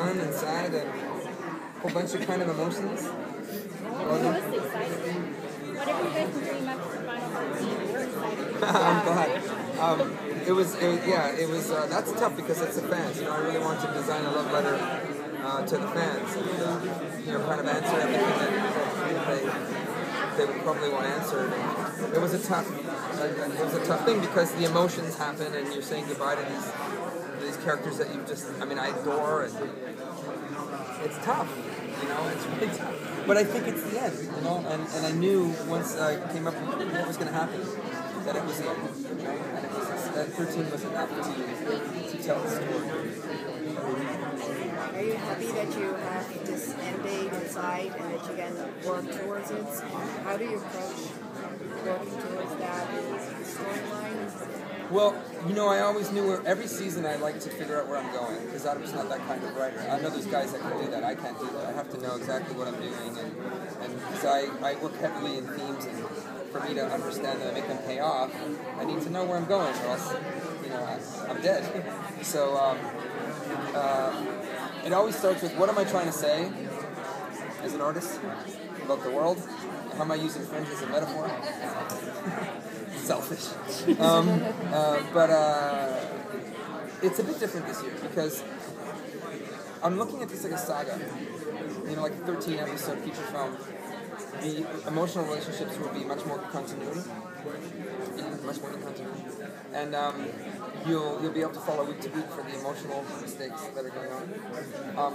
fun and sad and a whole bunch of kind of emotions. Well, it's exciting. Whatever you guys can pretty much provide on our team, we're excited. I'm glad. It was. That's tough because it's the fans. I really wanted to design a love letter to the fans, and kind of answer everything that they would probably want answered. And it was a tough thing because the emotions happen, and you're saying goodbye to these characters that you just. I adore, and it's tough. It's really tough. But I think it's the end. And I knew once I came up with what was going to happen that it was the end. And it was that 13 was enough to tell the story. Are you happy that you have this end date in sight and that you can work towards it? How do you approach working towards that storyline? Well, I always knew every season I like to figure out where I'm going because I'm just not that kind of writer. I know there's guys that can do that. I can't do that. I have to know exactly what I'm doing, and because I work heavily in themes, and for me to understand them and make them pay off, I need to know where I'm going, or else, I'm dead. So it always starts with what am I trying to say as an artist about the world? How am I using Fringe as a metaphor? Selfish. But it's a bit different this year because I'm looking at this like a saga. Like a 13 episode feature film. The emotional relationships will be much more continuity. And you'll be able to follow week to week for the emotional mistakes that are going on.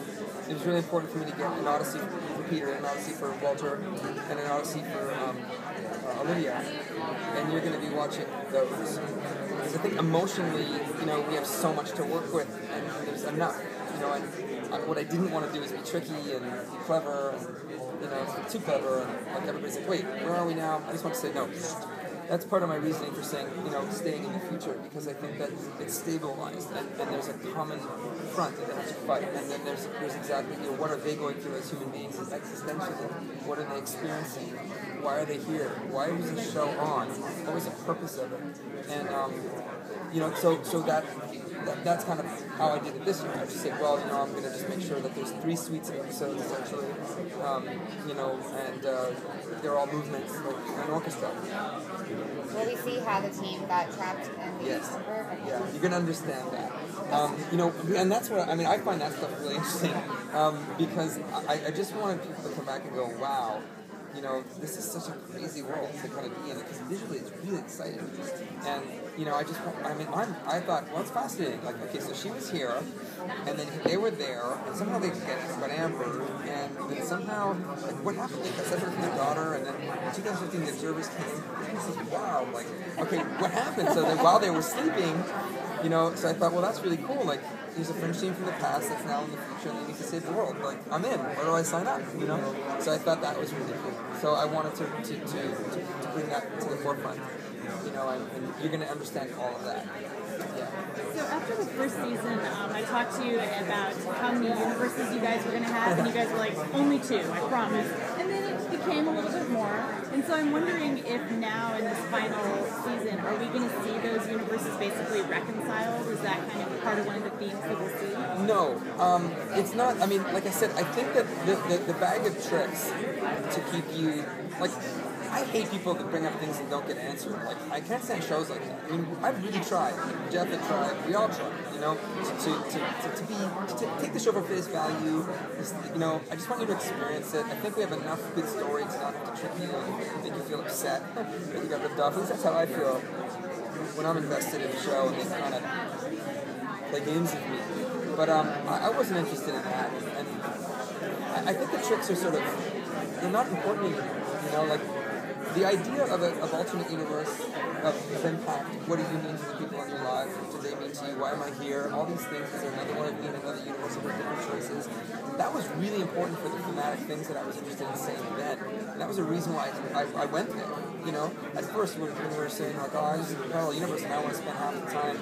It was really important for me to get an odyssey for Peter, an odyssey for Walter, and an odyssey for Olivia. And you're going to be watching those. Because I think emotionally, we have so much to work with, and there's enough. And what I didn't want to do is be tricky and be clever, and too clever, and like everybody's like, wait, where are we now? I just want to say no. That's part of my reasoning for saying, staying in the future, because I think that it's stabilized, and there's a common front that they have to fight, and then there's exactly, what are they going through as human beings, as existentially, what are they experiencing, why are they here, why was the show on, what was the purpose of it, and, so that's kind of how I did it this year. I just said, well, I'm going to just make sure that there's 3 suites of episodes, essentially, and they're all movements, like an orchestra. Will we see how the team got trapped in the river? Yeah, you're going to understand that. And that's what, I find that stuff really interesting, because I just wanted people to come back and go, wow, this is such a crazy world to kind of be in, because visually it's really exciting. And, I thought, well, it's fascinating. Like, okay, so she was here, and then they were there, and somehow they got Amber, and then somehow, like, what happened? They got separated from their daughter, and then in 2015 the observers came, and I was like, wow, like, okay, what happened? So then while they were sleeping, so I thought, well, that's really cool. Like, here's a Fringe team from the past that's now in the future, and they need to save the world. Like, I'm in. Where do I sign up? So I thought that was really cool. So I wanted to bring that to the forefront. And you're going to understand all of that. Yeah. So after the first season, I talked to you about how many universes you guys were going to have, and you guys were like, only 2, I promise. And then it became a little bit more. And so I'm wondering if now in this final season, are we going to see those universes basically reconciled? Is that kind of part of one of the themes that we'll see? No, it's not. Like I said, I think that the bag of tricks to keep you, like, I hate people that bring up things that don't get answered. Like, I can't stand shows like that. I've really tried. Jeff had tried. We all tried. To take the show for face value. I just want you to experience it. I think we have enough good stories to not have to trick you and make you feel upset that you got ripped off. At least that's how I feel when I'm invested in a show and they kind of play games with me. But I wasn't interested in that. And I think the tricks are sort of, they're not important anymore. Like, the idea of an alternate universe, of impact, what do you mean to the people in your life, what do they mean to you, why am I here, all these things, is there another one of me in another universe with different choices, that was really important for the thematic things that I was interested in saying then, and that was a reason why I went there, at first when we were saying, like, oh, this is a parallel universe and I want to spend half the time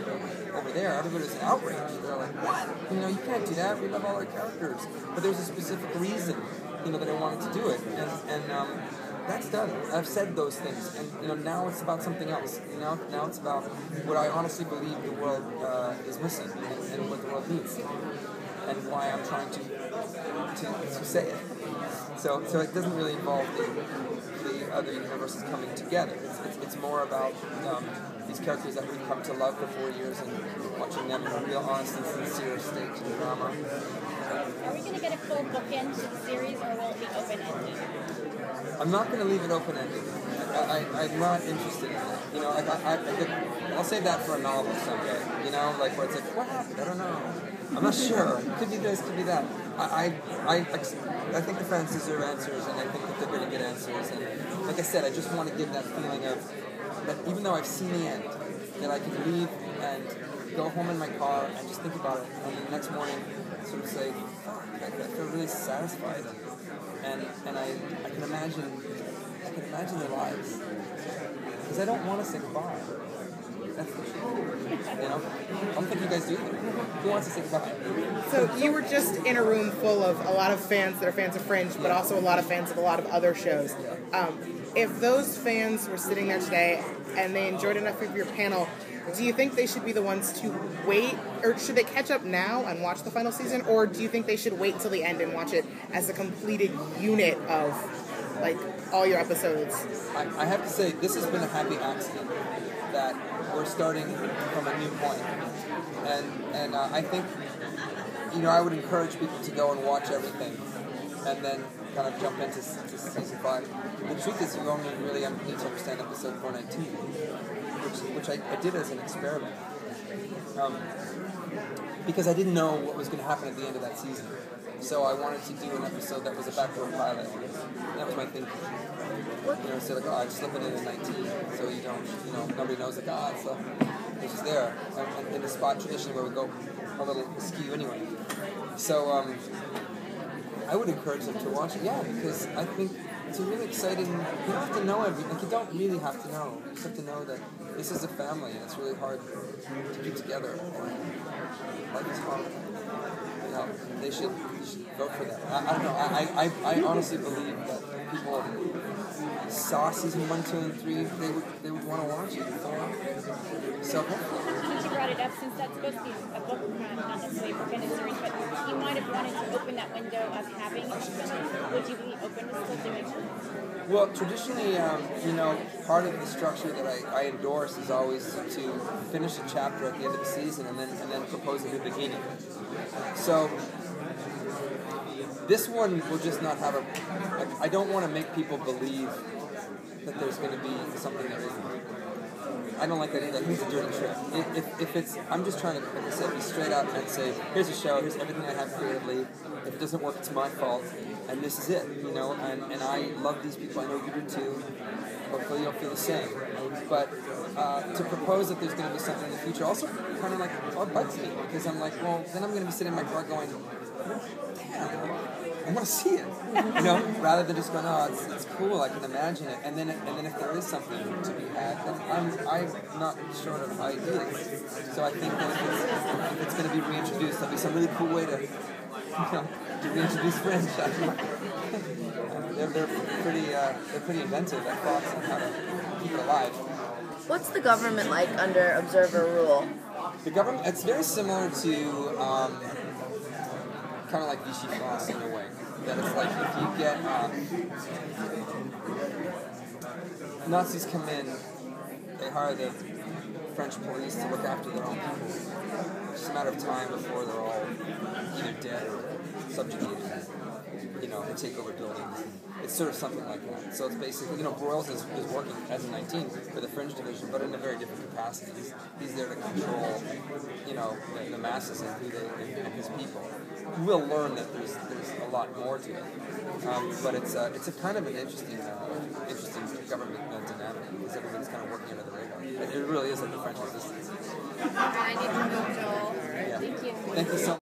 over there, everybody was outraged, they're like, what, you can't do that, we love all our characters, but there's a specific reason, that I wanted to do it, and that's done. I've said those things, and now it's about something else. Now it's about what I honestly believe the world is missing, and what the world needs. and why I'm trying to say it. So it doesn't really involve the other universes coming together. It's more about these characters that we've come to love for 4 years and watching them in a real honest and sincere state of drama. Are we going to get a full bookend to the series, or will it be open-ended? I'm not going to leave it open-ended. I'm not interested in it. You know, I'll save that for a novel someday. You know, like where it's like, what happened? I don't know. I'm not sure. Could be this, could be that. I think the fans deserve answers, and I think that they're going to get answers. And like I said, I just want to give that feeling of that even though I've seen the end, that I can leave and go home in my car and just think about it, and the next morning sort of say, fuck, I feel really satisfied, and I can imagine their lives, because I don't want to say goodbye. That's the truth. You know, I don't think you guys do either. Who wants to say goodbye? So you were just in a room full of a lot of fans that are fans of Fringe, but also a lot of fans of a lot of other shows. If those fans were sitting there today and they enjoyed enough of your panel, do you think they should be the ones to wait, or should they catch up now and watch the final season, or do you think they should wait till the end and watch it as a completed unit of, like, all your episodes? I have to say, this has been a happy accident that we're starting from a new point. And I think, you know, I would encourage people to go and watch everything and then kind of jump into season 5. The truth is, you only really need to understand episode 419, which I did as an experiment. Because I didn't know what was going to happen at the end of that season. So I wanted to do an episode that was a backdoor pilot. That was my thinking. You know, so like, oh, I'm slipping in 19, so you don't, you know, nobody knows, like, it's just there. And in the spot tradition where we go a little askew anyway. So I would encourage them to watch it, because I think it's a really exciting, you don't have to know everything, like, you don't really have to know. You just have to know that this is a family, and it's really hard to keep together. Life is hard. You know, they should go for that. I don't know. I honestly believe that people saw season 1, 2, and 3, they would want to watch it. So Since you brought it up, since that's supposed to be a book, not necessarily a bookended series, but you might have wanted to open that window of having it. Would you be open to still doing it? Well, traditionally, you know, part of the structure that I endorse is always to finish a chapter at the end of the season and then propose a new beginning. So this one will just not have I don't want to make people believe that there's going to be something that isn't. I don't like that either. I think it's a dirty trick. If it's, I'm just trying to, like I said, be straight up and say, here's a show, here's everything I have creatively. If it doesn't work, it's my fault, and this is it, you know. And I love these people. I know you do too. Hopefully, you'll feel the same. But to propose that there's going to be something in the future also kind of like bugs me, because I'm like, well, then I'm going to be sitting in my car going, damn, I want to see it, you know, rather than just going, oh, it's cool, I can imagine it, and then if there is something to be had, then I'm not short of ideas. So I think that if it's going to be reintroduced, there'll be some really cool way to, you know, to reintroduce Fringe. They're pretty inventive at Fox on how to keep it alive. What's the government like under Observer rule? The government, it's very similar to kind of like Vichy France in a way. That it's like if you get Nazis come in, they hire the French police to look after their own people. It's just a matter of time before they're all either dead or subjugated. You know, they take over buildings. It's sort of something like that. So it's basically, you know, Broyles is working as a 19 for the Fringe division, but in a very different capacity. He's there to control, you know, the masses and and his people. We'll learn that there's a lot more to it, but it's a kind of an interesting government dynamic, because everybody's kind of working under the radar. It really is like the French resistance. I need to move, Joel. Yeah. Thank you. Thank you so much.